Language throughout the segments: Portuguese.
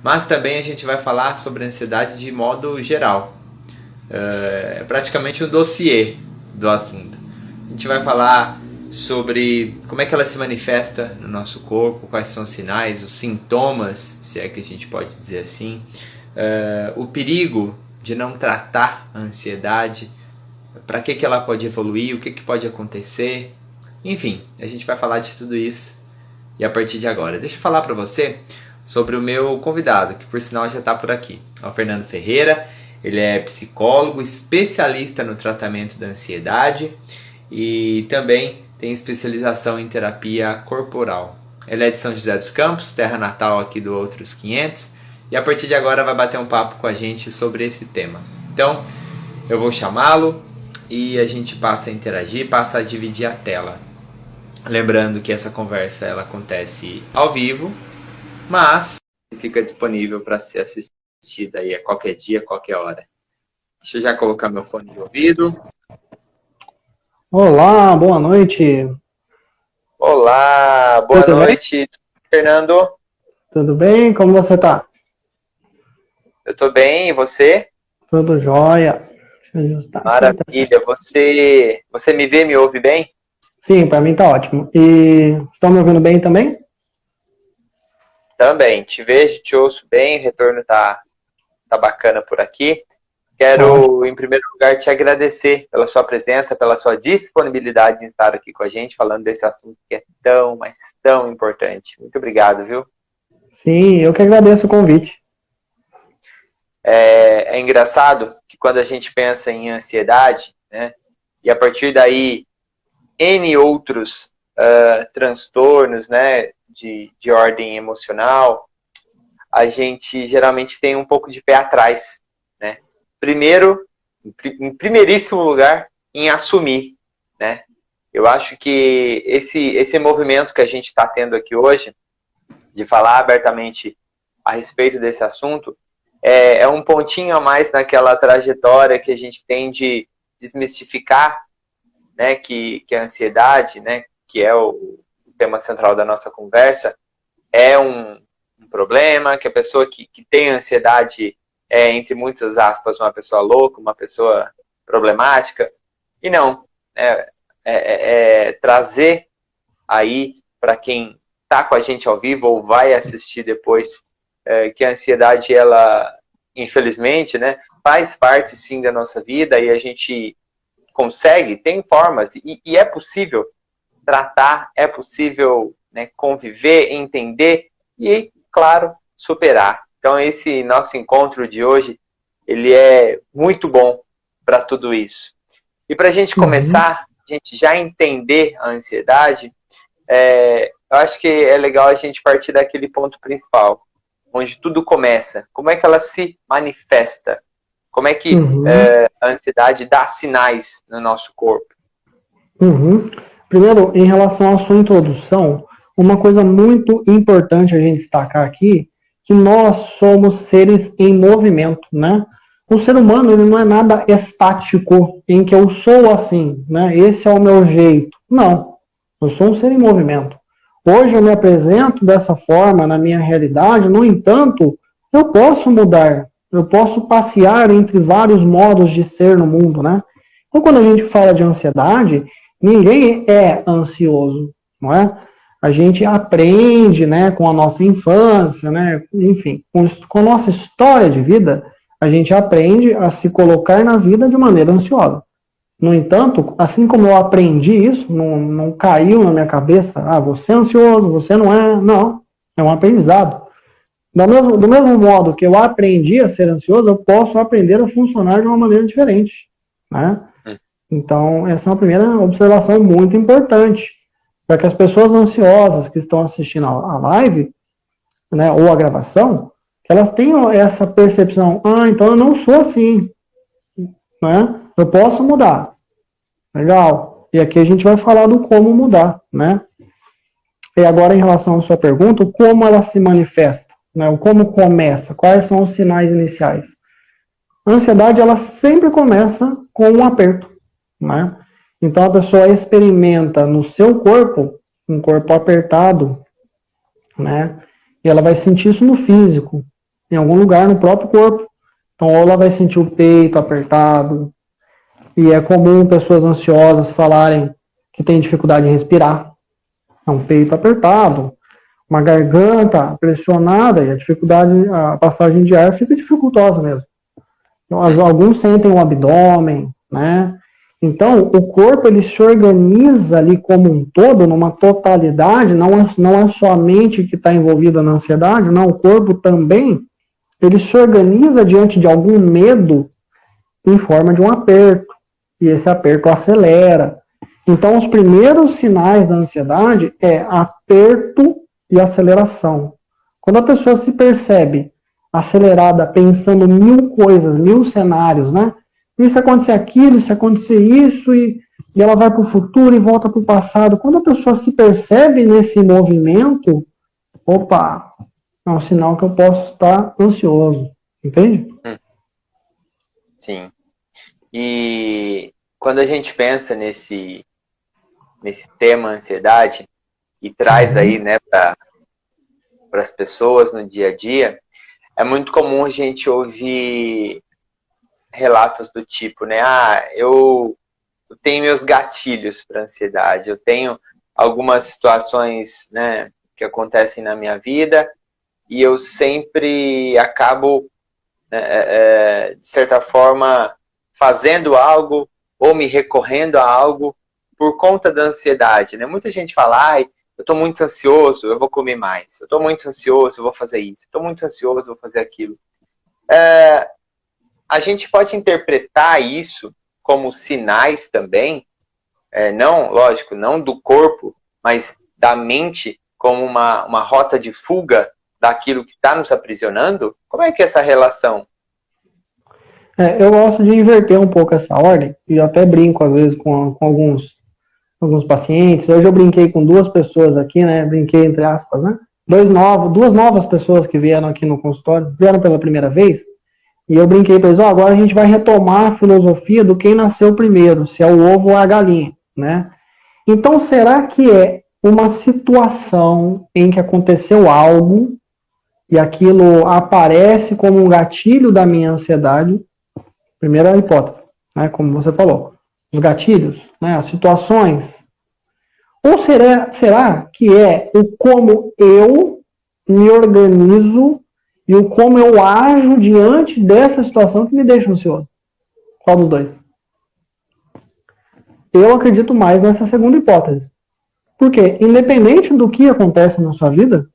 mas também a gente vai falar sobre a ansiedade de modo geral. É praticamente um dossiê do assunto. A gente vai falar sobre como é que ela se manifesta no nosso corpo, quais são os sinais, os sintomas, se é que a gente pode dizer assim, o perigo de não tratar a ansiedade, para que ela pode evoluir, o que pode acontecer, enfim, a gente vai falar de tudo isso e a partir de agora. Deixa eu falar para você sobre o meu convidado, que por sinal já está por aqui, é o Fernando Ferreira. Ele é psicólogo, especialista no tratamento da ansiedade e também tem especialização em terapia corporal. Ele é de São José dos Campos, terra natal aqui do Outros 500, e a partir de agora vai bater um papo com a gente sobre esse tema. Então, eu vou chamá-lo e a gente passa a interagir, passa a dividir a tela. Lembrando que essa conversa ela acontece ao vivo, mas fica disponível para ser assistida aí a qualquer dia, a qualquer hora. Deixa eu já colocar meu fone de ouvido. Olá, boa noite. Olá, boa noite, bem? Fernando. Tudo bem? Como você tá? Eu tô bem, e você? Tudo jóia. Maravilha. Você me vê, me ouve bem? Sim, para mim tá ótimo. E estão me ouvindo bem também? Também, te vejo, te ouço bem, o retorno tá bacana por aqui. Quero, em primeiro lugar, te agradecer pela sua presença, pela sua disponibilidade em estar aqui com a gente, falando desse assunto que é tão, mas tão importante. Muito obrigado, viu? Sim, eu que agradeço o convite. É engraçado que quando a gente pensa em ansiedade, né, e a partir daí, N outros transtornos, né, de ordem emocional, a gente geralmente tem um pouco de pé atrás, né? Primeiro, em primeiríssimo lugar, em assumir, né? Eu acho que esse movimento que a gente está tendo aqui hoje, de falar abertamente a respeito desse assunto, é um pontinho a mais naquela trajetória que a gente tem de desmistificar, né, que a ansiedade, né, que é o tema central da nossa conversa, é um problema, que a pessoa que tem ansiedade é, entre muitas aspas, uma pessoa louca, uma pessoa problemática. E não, trazer aí para quem está com a gente ao vivo ou vai assistir depois, que a ansiedade, ela, infelizmente, né, faz parte sim da nossa vida e a gente consegue, tem formas e é possível tratar, é possível, né, conviver, entender e, claro, superar. Então, esse nosso encontro de hoje, ele é muito bom para tudo isso. E para a gente começar, a gente já entender a ansiedade, eu acho que é legal a gente partir daquele ponto principal, onde tudo começa. Como é que ela se manifesta? Como é que a ansiedade dá sinais no nosso corpo? Primeiro, em relação à sua introdução, uma coisa muito importante a gente destacar aqui, que nós somos seres em movimento, né? O ser humano, ele não é nada estático, em que eu sou assim, né? Esse é o meu jeito. Não, eu sou um ser em movimento. Hoje eu me apresento dessa forma na minha realidade, no entanto, eu posso mudar, eu posso passear entre vários modos de ser no mundo, né? Então, quando a gente fala de ansiedade, ninguém é ansioso, não é? A gente aprende, né, com a nossa infância, né, enfim, com a nossa história de vida, a gente aprende a se colocar na vida de maneira ansiosa. No entanto, assim como eu aprendi isso, não caiu na minha cabeça, você é ansioso, você não é, não, é um aprendizado. Do mesmo modo que eu aprendi a ser ansioso, eu posso aprender a funcionar de uma maneira diferente, né? Então, essa é uma primeira observação muito importante, para que as pessoas ansiosas que estão assistindo a live, né, ou a gravação, que elas tenham essa percepção, então eu não sou assim, né? Eu posso mudar. Legal. E aqui a gente vai falar do como mudar, né? E agora, em relação à sua pergunta, como ela se manifesta, né? O como começa, quais são os sinais iniciais? A ansiedade, ela sempre começa com um aperto, né? Então, a pessoa experimenta no seu corpo, um corpo apertado, né? E ela vai sentir isso no físico. em algum lugar no próprio corpo. Então, ou ela vai sentir o peito apertado, e é comum pessoas ansiosas falarem que têm dificuldade em respirar. É um peito apertado, uma garganta pressionada, e a dificuldade, a passagem de ar fica dificultosa mesmo. Então, alguns sentem o abdômen, né? Então, o corpo, ele se organiza ali como um todo, numa totalidade, não é só a mente que está envolvida na ansiedade, não, o corpo também, ele se organiza diante de algum medo em forma de um aperto, e esse aperto acelera. Então, os primeiros sinais da ansiedade é aperto e aceleração. Quando a pessoa se percebe acelerada, pensando mil coisas, mil cenários, né? E se acontecer aquilo, se acontecer isso, e ela vai para o futuro e volta para o passado. Quando a pessoa se percebe nesse movimento, opa, é um sinal que eu posso estar ansioso, entende? Sim. E quando a gente pensa nesse tema ansiedade e traz aí, né, para as pessoas no dia a dia, é muito comum a gente ouvir relatos do tipo, né, eu tenho meus gatilhos para ansiedade, eu tenho algumas situações, né, que acontecem na minha vida e eu sempre acabo, de certa forma, fazendo algo ou me recorrendo a algo por conta da ansiedade, né? Muita gente fala, eu estou muito ansioso, eu vou comer mais. Eu estou muito ansioso, eu vou fazer isso. Estou muito ansioso, eu vou fazer aquilo. A gente pode interpretar isso como sinais também, não, lógico, não do corpo, mas da mente como uma rota de fuga daquilo que está nos aprisionando? Como é que é essa relação? Eu gosto de inverter um pouco essa ordem, e eu até brinco às vezes com alguns pacientes. Hoje eu brinquei com duas pessoas aqui, né? Brinquei entre aspas, né? Duas novas pessoas que vieram aqui no consultório, vieram pela primeira vez, e eu brinquei para eles, agora a gente vai retomar a filosofia do quem nasceu primeiro, se é o ovo ou a galinha, né? Então, será que é uma situação em que aconteceu algo e aquilo aparece como um gatilho da minha ansiedade? Primeira hipótese, né, como você falou, os gatilhos, né, as situações. Ou será que é o como eu me organizo e o como eu ajo diante dessa situação que me deixa ansioso? Qual dos dois? Eu acredito mais nessa segunda hipótese. Porque, independente do que acontece na sua vida,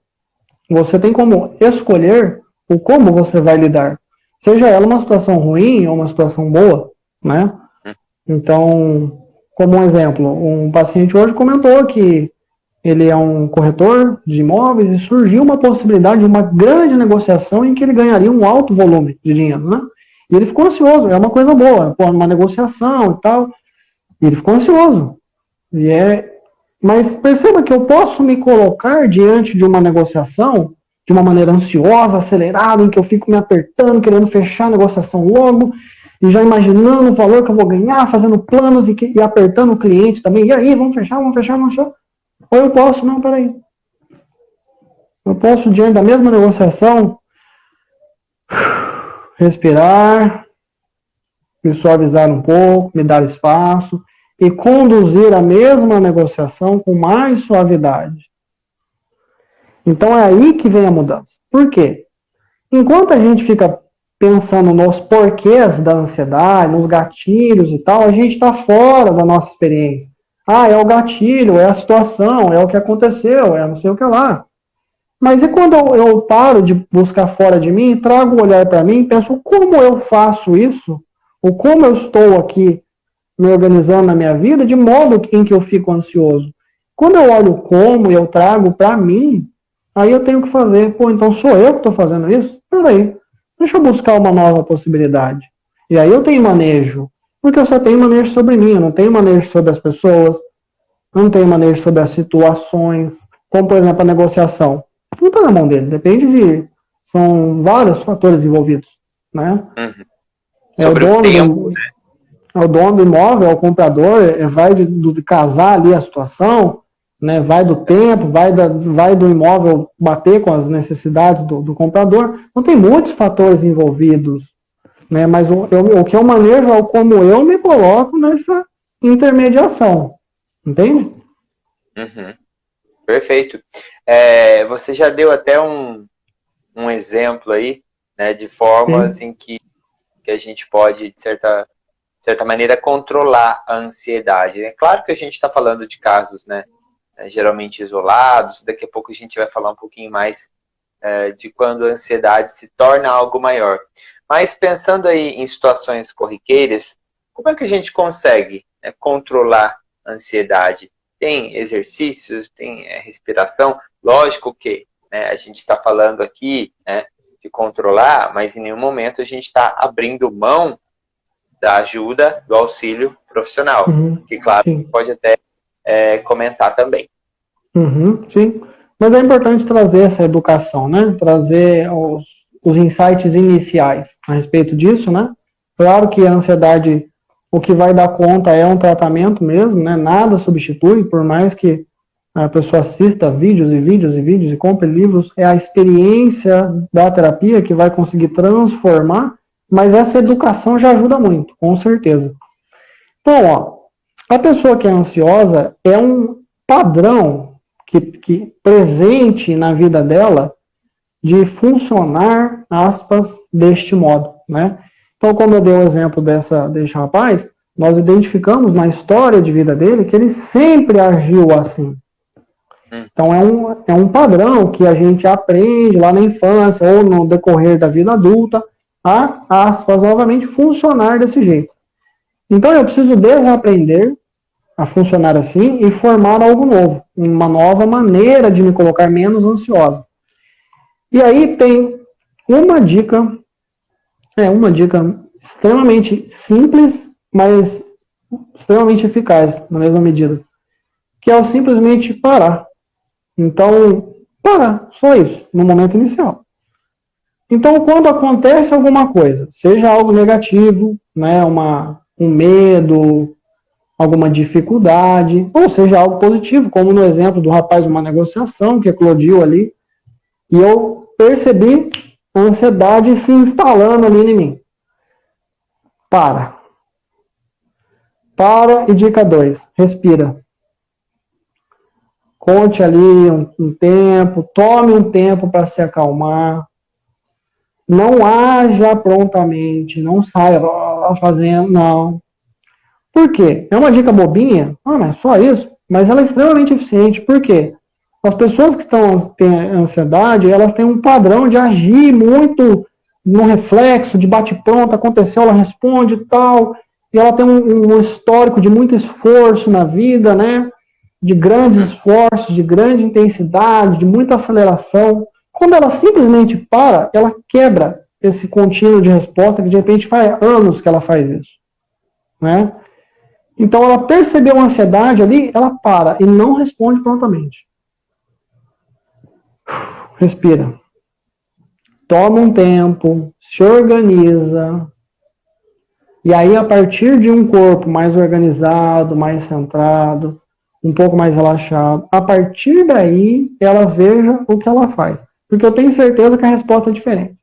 você tem como escolher o como você vai lidar. Seja ela uma situação ruim ou uma situação boa, né? Então, como um exemplo, um paciente hoje comentou que ele é um corretor de imóveis e surgiu uma possibilidade de uma grande negociação em que ele ganharia um alto volume de dinheiro, né? E ele ficou ansioso, é uma coisa boa, uma negociação e tal, e ele ficou ansioso. Mas perceba que eu posso me colocar diante de uma negociação de uma maneira ansiosa, acelerada, em que eu fico me apertando, querendo fechar a negociação logo, e já imaginando o valor que eu vou ganhar, fazendo planos e apertando o cliente também. E aí, vamos fechar? Ou eu posso, não, peraí. Eu posso, diante da mesma negociação, respirar, me suavizar um pouco, me dar espaço, e conduzir a mesma negociação com mais suavidade. Então é aí que vem a mudança. Por quê? Enquanto a gente fica pensando nos porquês da ansiedade, nos gatilhos e tal, a gente está fora da nossa experiência. É o gatilho, é a situação, é o que aconteceu, é não sei o que lá. Mas e quando eu paro de buscar fora de mim, trago o olhar para mim e penso como eu faço isso, ou como eu estou aqui me organizando na minha vida, de modo em que eu fico ansioso. Quando eu olho como e eu trago para mim, aí eu tenho que fazer, então sou eu que estou fazendo isso? Peraí, deixa eu buscar uma nova possibilidade. E aí eu tenho manejo, porque eu só tenho manejo sobre mim, eu não tenho manejo sobre as pessoas, não tenho manejo sobre as situações, como por exemplo a negociação. Não está na mão dele, são vários fatores envolvidos, né? Sobre o tempo, né? É o dono do imóvel, é o comprador, vai de casar ali a situação, né? Vai do tempo, vai do imóvel bater com as necessidades do comprador. Então tem muitos fatores envolvidos, né? Mas o que eu manejo é como eu me coloco nessa intermediação, entende? Uhum. Perfeito. Você já deu até um exemplo aí, né, de formas Sim. em que a gente pode, de certa maneira, controlar a ansiedade. É claro que a gente está falando de casos, né, geralmente isolados. Daqui a pouco a gente vai falar um pouquinho mais de quando a ansiedade se torna algo maior. Mas pensando aí em situações corriqueiras, como é que a gente consegue, né, controlar a ansiedade? Tem exercícios, tem respiração? Lógico que, né, a gente está falando aqui, né, de controlar, mas em nenhum momento a gente está abrindo mão da ajuda, do auxílio profissional. Uhum. Que, claro, Sim. pode até comentar também. Uhum, sim. Mas é importante trazer essa educação, né? Trazer os insights iniciais a respeito disso, né? Claro que a ansiedade, o que vai dar conta é um tratamento mesmo, né? Nada substitui, por mais que a pessoa assista vídeos e vídeos e vídeos e compre livros, é a experiência da terapia que vai conseguir transformar, mas essa educação já ajuda muito, com certeza. Então, ó, a pessoa que é ansiosa é um padrão que presente na vida dela de funcionar, aspas, deste modo, né? Então, como eu dei o exemplo desse rapaz, nós identificamos na história de vida dele que ele sempre agiu assim. Então, é um padrão que a gente aprende lá na infância ou no decorrer da vida adulta a, aspas, novamente, funcionar desse jeito. Então, eu preciso desaprender a funcionar assim e formar algo novo, uma nova maneira de me colocar menos ansiosa. E aí tem uma dica extremamente simples, mas extremamente eficaz na mesma medida, que é o simplesmente parar. Então, parar, só isso, no momento inicial. Então, quando acontece alguma coisa, seja algo negativo, né, um medo, alguma dificuldade, ou seja, algo positivo, como no exemplo do rapaz, uma negociação que eclodiu ali, e eu percebi a ansiedade se instalando ali em mim. Para. Para e dica 2, respira. Conte ali um tempo, tome um tempo para se acalmar. Não haja prontamente, não saia fazendo, não. Por quê? É uma dica bobinha? Ah, mas só isso? Mas ela é extremamente eficiente. Por quê? As pessoas que têm ansiedade, elas têm um padrão de agir muito no reflexo, de bate-pronto, aconteceu, ela responde e tal. E ela tem um histórico de muito esforço na vida, né? De grandes esforços, de grande intensidade, de muita aceleração. Quando ela simplesmente para, ela quebra esse contínuo de resposta, que de repente faz anos que ela faz isso, né? Então, ela percebeu a ansiedade ali, ela para e não responde prontamente. Respira. Toma um tempo, se organiza. E aí, a partir de um corpo mais organizado, mais centrado, um pouco mais relaxado, a partir daí, ela veja o que ela faz. Porque eu tenho certeza que a resposta é diferente.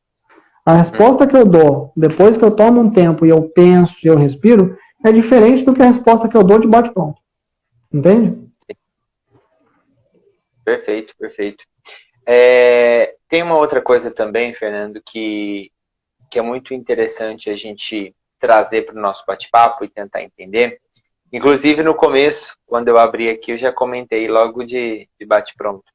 A resposta que eu dou depois que eu tomo um tempo e eu penso e eu respiro é diferente do que a resposta que eu dou de bate-pronto. Entende? Perfeito, perfeito. Tem uma outra coisa também, Fernando, que é muito interessante a gente trazer para o nosso bate-papo e tentar entender. Inclusive, no começo, quando eu abri aqui, eu já comentei logo de bate-pronto,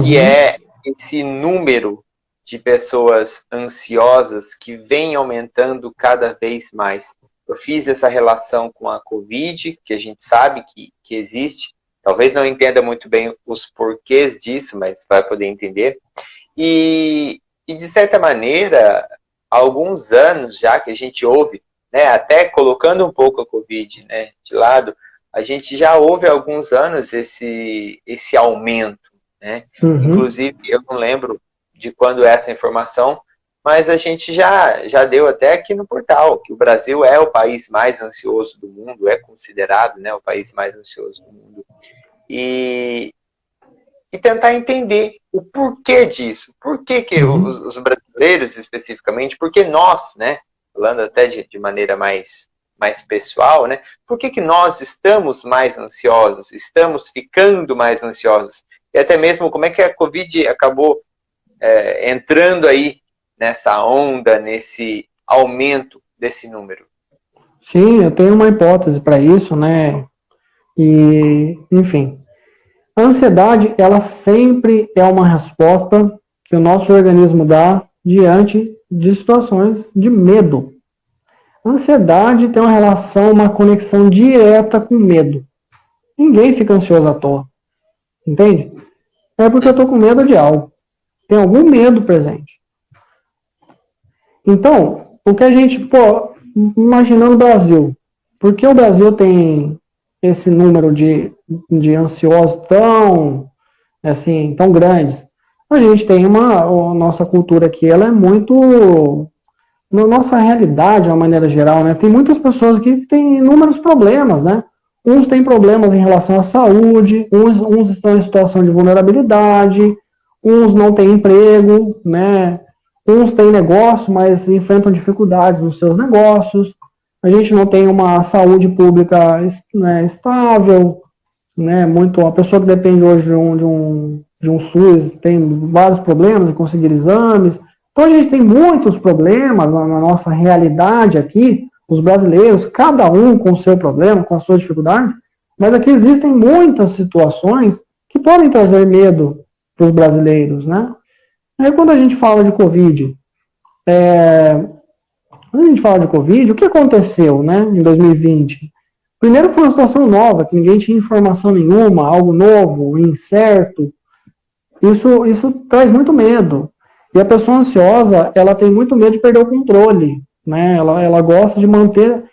que é esse número de pessoas ansiosas que vem aumentando cada vez mais. Eu fiz essa relação com a Covid, que a gente sabe que existe. Talvez não entenda muito bem os porquês disso, mas vai poder entender. E de certa maneira, há alguns anos já que a gente ouve, né, até colocando um pouco a Covid, né, de lado, a gente já ouve há alguns anos esse aumento, né? Inclusive, eu não lembro de quando é essa informação, mas a gente já deu até aqui no portal que o Brasil é o país mais ansioso do mundo, é considerado, né, o país mais ansioso do mundo. e tentar entender o porquê disso. Por que os brasileiros, especificamente, porque nós, né, falando até de maneira mais pessoal, né, por que nós estamos mais ansiosos, estamos ficando mais ansiosos? E até mesmo como é que a Covid acabou entrando aí nessa onda, nesse aumento desse número? Sim, eu tenho uma hipótese para isso, né? E, enfim, a ansiedade, ela sempre é uma resposta que o nosso organismo dá diante de situações de medo. A ansiedade tem uma relação, uma conexão direta com medo. Ninguém fica ansioso à toa, entende? É porque eu estou com medo de algo. Tem algum medo presente. Então, o que a gente, imaginando o Brasil, por que o Brasil tem esse número de ansiosos tão, assim, tão grandes? A gente tem a nossa cultura aqui, ela é muito, na nossa realidade, de uma maneira geral, né? Tem muitas pessoas que têm inúmeros problemas, né? Uns têm problemas em relação à saúde, uns estão em situação de vulnerabilidade, uns não têm emprego, né? Uns têm negócio, mas enfrentam dificuldades nos seus negócios. A gente não tem uma saúde pública, né, estável, né? A pessoa que depende hoje de um SUS tem vários problemas em conseguir exames. Então a gente tem muitos problemas na nossa realidade aqui, os brasileiros, cada um com o seu problema, com as suas dificuldades, mas aqui existem muitas situações que podem trazer medo para os brasileiros, né? Aí quando a gente fala de Covid, o que aconteceu, né, em 2020? Primeiro foi uma situação nova, que ninguém tinha informação nenhuma, algo novo, incerto. Isso traz muito medo. E a pessoa ansiosa, ela tem muito medo de perder o controle, né? Ela gosta de manter,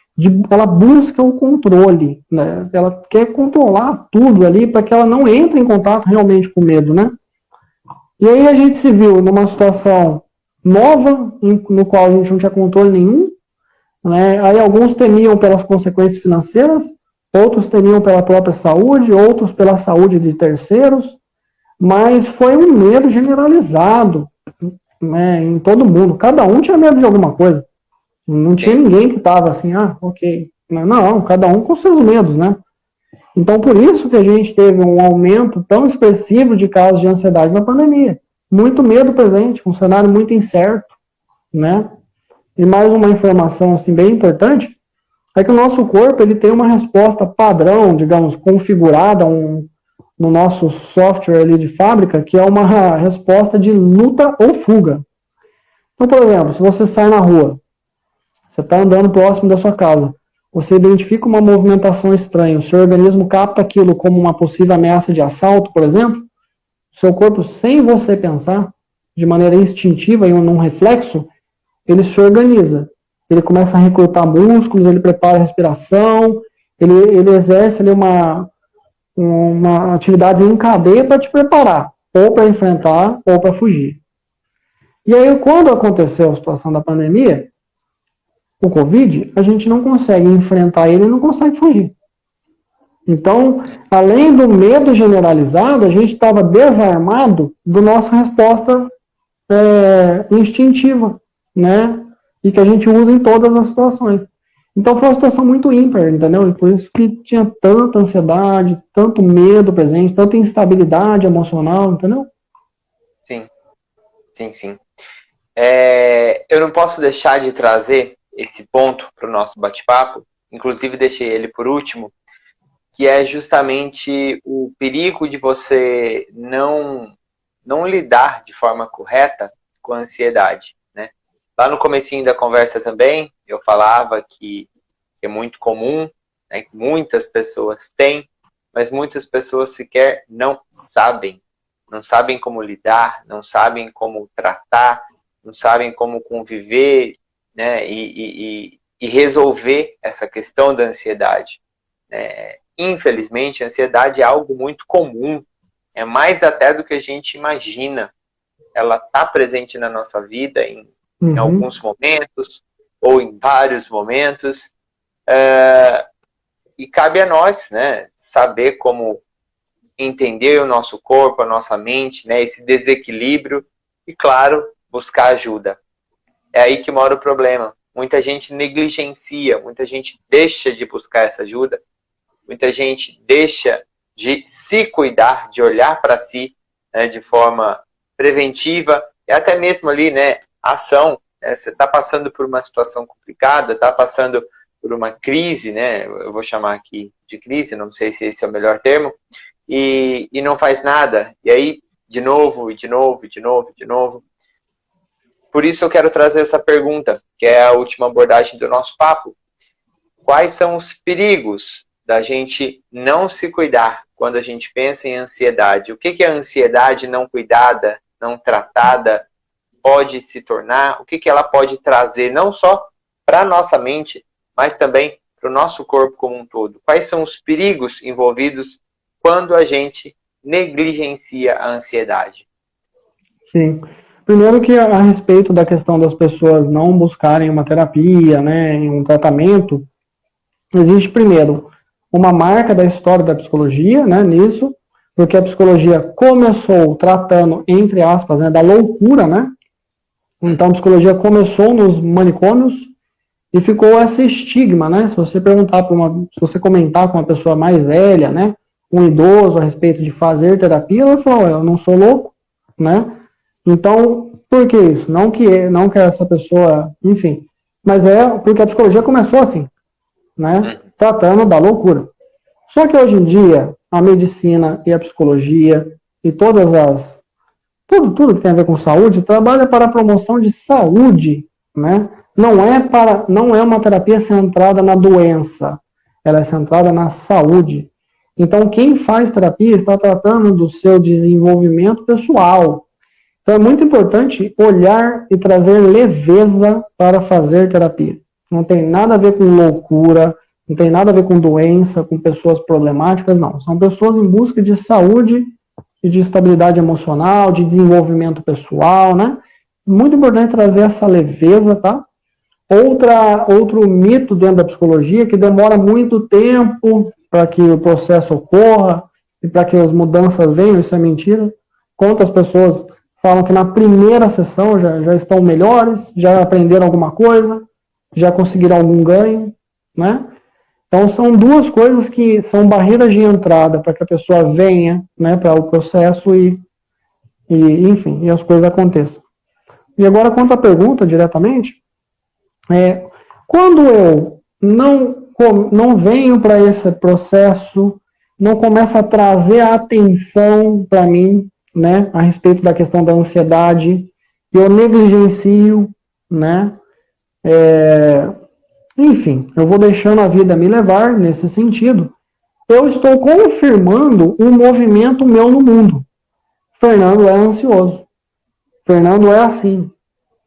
ela busca o controle, né? Ela quer controlar tudo ali para que ela não entre em contato realmente com o medo, né? E aí a gente se viu numa situação nova, no qual a gente não tinha controle nenhum, né? Aí alguns temiam pelas consequências financeiras, outros temiam pela própria saúde, outros pela saúde de terceiros, mas foi um medo generalizado, né, em todo mundo. Cada um tinha medo de alguma coisa. Não tinha ninguém que estava assim, ok. Não, cada um com seus medos, né? Então, por isso que a gente teve um aumento tão expressivo de casos de ansiedade na pandemia. Muito medo presente, um cenário muito incerto, né? E mais uma informação assim, bem importante, é que o nosso corpo ele tem uma resposta padrão, digamos, configurada no nosso software ali de fábrica, que é uma resposta de luta ou fuga. Então, por exemplo, se você sai na rua, você está andando próximo da sua casa, você identifica uma movimentação estranha, o seu organismo capta aquilo como uma possível ameaça de assalto, por exemplo, o seu corpo, sem você pensar, de maneira instintiva e num reflexo, ele se organiza. Ele começa a recrutar músculos, ele prepara a respiração, ele exerce ali uma atividade em cadeia para te preparar, ou para enfrentar, ou para fugir. E aí, quando aconteceu a situação da pandemia, o Covid, a gente não consegue enfrentar ele e não consegue fugir. Então, além do medo generalizado, a gente estava desarmado da nossa resposta instintiva, né? E que a gente usa em todas as situações. Então foi uma situação muito ímpar, entendeu? E por isso que tinha tanta ansiedade, tanto medo presente, tanta instabilidade emocional, entendeu? Sim, sim, sim. Eu não posso deixar de trazer esse ponto para o nosso bate-papo, inclusive deixei ele por último, que é justamente o perigo de você não lidar de forma correta com a ansiedade, né? Lá no comecinho da conversa também, eu falava que é muito comum, né, que muitas pessoas têm, mas muitas pessoas sequer não sabem como lidar, não sabem como tratar, não sabem como conviver, né, e resolver essa questão da ansiedade. Infelizmente, a ansiedade é algo muito comum, é mais até do que a gente imagina. Ela está presente na nossa vida em alguns momentos, ou em vários momentos, e cabe a nós, né, saber como entender o nosso corpo, a nossa mente, né, esse desequilíbrio e, claro, buscar ajuda. É aí que mora o problema. Muita gente negligencia, muita gente deixa de buscar essa ajuda, muita gente deixa de se cuidar, de olhar para si, né, de forma preventiva e até mesmo ali, né, ação. Né, você está passando por uma situação complicada, está passando por uma crise, né, eu vou chamar aqui de crise, não sei se esse é o melhor termo, e não faz nada. E aí, de novo, e de novo, e de novo, e de novo. Por isso eu quero trazer essa pergunta, que é a última abordagem do nosso papo. Quais são os perigos da gente não se cuidar quando a gente pensa em ansiedade? O que a ansiedade não cuidada, não tratada, pode se tornar? O que ela pode trazer, não só para a nossa mente, mas também para o nosso corpo como um todo? Quais são os perigos envolvidos quando a gente negligencia a ansiedade? Sim. Primeiro que a respeito da questão das pessoas não buscarem uma terapia, né, um tratamento, existe primeiro uma marca da história da psicologia, né, nisso, porque a psicologia começou tratando, entre aspas, né, da loucura, né? Então a psicologia começou nos manicômios e ficou esse estigma, né? Se você perguntar se você comentar com uma pessoa mais velha, né, um idoso a respeito de fazer terapia, ela fala, eu não sou louco, né? Então, por que isso? Não que essa pessoa, enfim, mas é porque a psicologia começou assim, né? Tratando da loucura. Só que hoje em dia, a medicina e a psicologia e tudo que tem a ver com saúde trabalha para a promoção de saúde, né? Não é uma terapia centrada na doença, ela é centrada na saúde. Então, quem faz terapia está tratando do seu desenvolvimento pessoal. Então, é muito importante olhar e trazer leveza para fazer terapia. Não tem nada a ver com loucura, não tem nada a ver com doença, com pessoas problemáticas, não. São pessoas em busca de saúde e de estabilidade emocional, de desenvolvimento pessoal, né? Muito importante trazer essa leveza, tá? Outro mito dentro da psicologia que demora muito tempo para que o processo ocorra e para que as mudanças venham, isso é mentira. Quantas pessoas falam que na primeira sessão já estão melhores, já aprenderam alguma coisa, já conseguiram algum ganho, né? Então, são duas coisas que são barreiras de entrada para que a pessoa venha, né, para o processo enfim, e as coisas aconteçam. E agora, quanto à pergunta diretamente, quando eu não venho para esse processo, não começo a trazer a atenção para mim, né, a respeito da questão da ansiedade, eu negligencio, né, enfim, eu vou deixando a vida me levar nesse sentido, eu estou confirmando um movimento meu no mundo. Fernando é ansioso. Fernando é assim.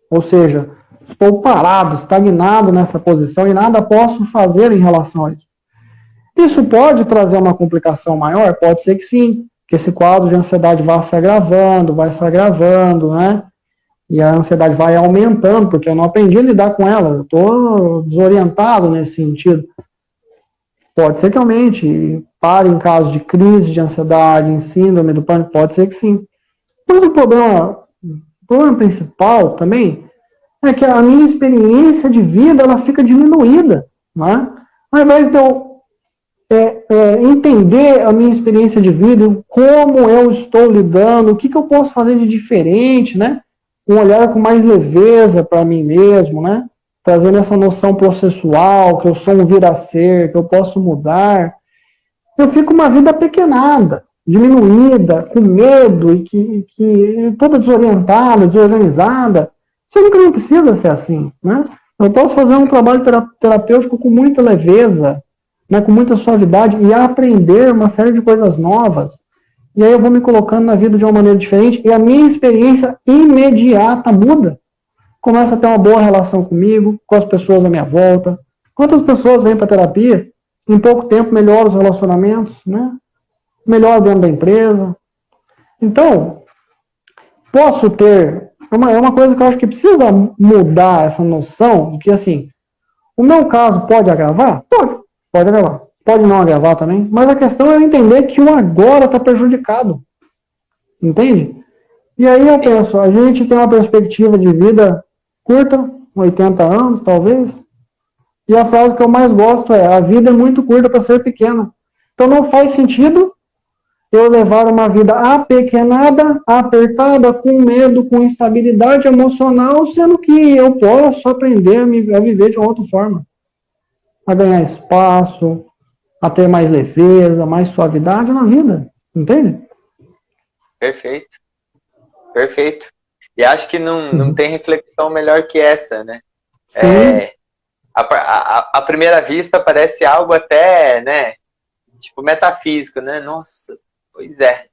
Ou seja, estou parado, estagnado nessa posição e nada posso fazer em relação a isso. Isso pode trazer uma complicação maior? Pode ser que sim, que esse quadro de ansiedade vai se agravando, né? E a ansiedade vai aumentando, porque eu não aprendi a lidar com ela, eu estou desorientado nesse sentido. Pode ser que aumente, e pare em caso de crise de ansiedade, em síndrome do pânico, pode ser que sim. Mas o problema principal também é que a minha experiência de vida ela fica diminuída, né? Ao invés de eu entender a minha experiência de vida, como eu estou lidando, o que eu posso fazer de diferente, né? Um olhar com mais leveza para mim mesmo, né? Trazendo essa noção processual, que eu sou um vir a ser, que eu posso mudar. Eu fico uma vida apequenada, diminuída, com medo e que toda desorientada, desorganizada. Sendo que não precisa ser assim, né? Eu posso fazer um trabalho terapêutico com muita leveza, né, com muita suavidade e aprender uma série de coisas novas. E aí eu vou me colocando na vida de uma maneira diferente e a minha experiência imediata muda. Começo a ter uma boa relação comigo, com as pessoas à minha volta. Quantas pessoas vêm para terapia? Em pouco tempo melhoram os relacionamentos, né? Melhor dentro da empresa. Então, posso ter... É uma coisa que eu acho que precisa mudar essa noção de que, assim, o meu caso pode agravar? Pode agravar. pode não agravar também, mas a questão é entender que o agora está prejudicado, entende? E aí eu penso, a gente tem uma perspectiva de vida curta, 80 anos talvez, e a frase que eu mais gosto é: a vida é muito curta para ser pequena. Então não faz sentido eu levar uma vida apequenada, apertada, com medo, com instabilidade emocional, sendo que eu posso aprender a viver de uma outra forma, a ganhar espaço, a ter mais leveza, mais suavidade na vida, entende? Perfeito, perfeito. E acho que não tem reflexão melhor que essa, né? À primeira vista parece algo até, né, tipo metafísico, né? Nossa, pois é.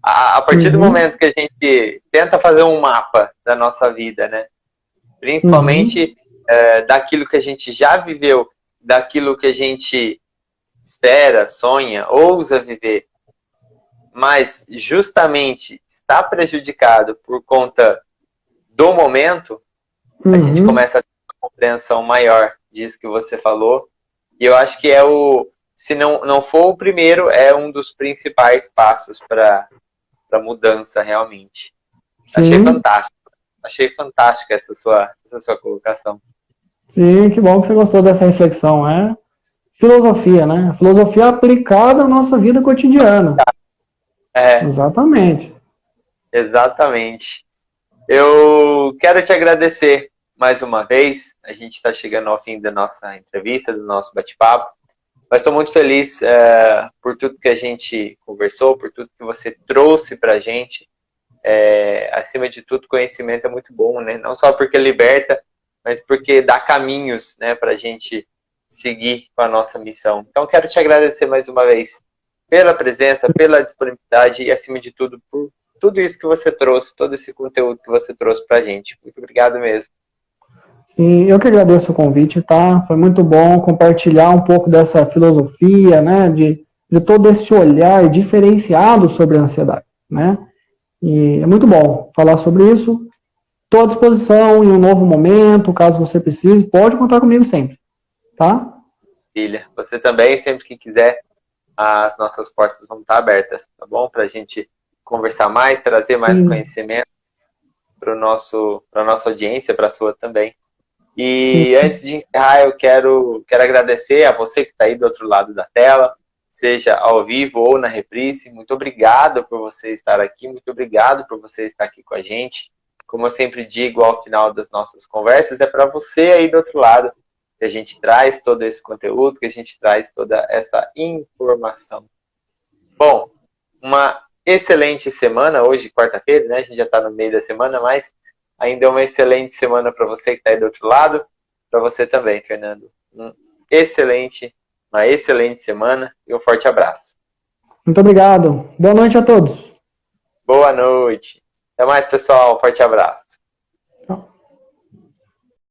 A partir do momento que a gente tenta fazer um mapa da nossa vida, né? Principalmente daquilo que a gente já viveu, daquilo que a gente espera, sonha, ousa viver, mas justamente está prejudicado por conta do momento, a gente começa a ter uma compreensão maior disso que você falou. E eu acho que se não for o primeiro, é um dos principais passos para mudança realmente. Sim. Achei fantástico essa sua colocação. Sim, que bom que você gostou dessa reflexão. É filosofia, né? Filosofia aplicada à nossa vida cotidiana. Exatamente. Exatamente. Eu quero te agradecer mais uma vez. A gente está chegando ao fim da nossa entrevista, do nosso bate-papo. Mas estou muito feliz por tudo que a gente conversou, por tudo que você trouxe para a gente. Acima de tudo, conhecimento é muito bom, né? Não só porque liberta, mas porque dá caminhos, né, para a gente seguir com a nossa missão. Então, quero te agradecer mais uma vez pela presença, pela disponibilidade e, acima de tudo, por tudo isso que você trouxe, todo esse conteúdo que você trouxe para a gente. Muito obrigado mesmo. Sim, eu que agradeço o convite, tá? Foi muito bom compartilhar um pouco dessa filosofia, né, de todo esse olhar diferenciado sobre a ansiedade, né? E é muito bom falar sobre isso. Estou à disposição em um novo momento, caso você precise, pode contar comigo sempre, tá? Filha, você também, sempre que quiser, as nossas portas vão estar abertas, tá bom? Para a gente conversar mais, trazer mais conhecimento para a nossa audiência, para a sua também. E antes de encerrar, eu quero agradecer a você que está aí do outro lado da tela, seja ao vivo ou na reprise. Muito obrigado por você estar aqui, muito obrigado por você estar aqui com a gente. Como eu sempre digo ao final das nossas conversas, é para você aí do outro lado que a gente traz todo esse conteúdo, que a gente traz toda essa informação. Bom, uma excelente semana, hoje quarta-feira, né? A gente já está no meio da semana, mas ainda é uma excelente semana para você que está aí do outro lado, para você também, Fernando. Uma excelente semana e um forte abraço. Muito obrigado. Boa noite a todos. Boa noite. Até mais, pessoal. Forte abraço. Tchau.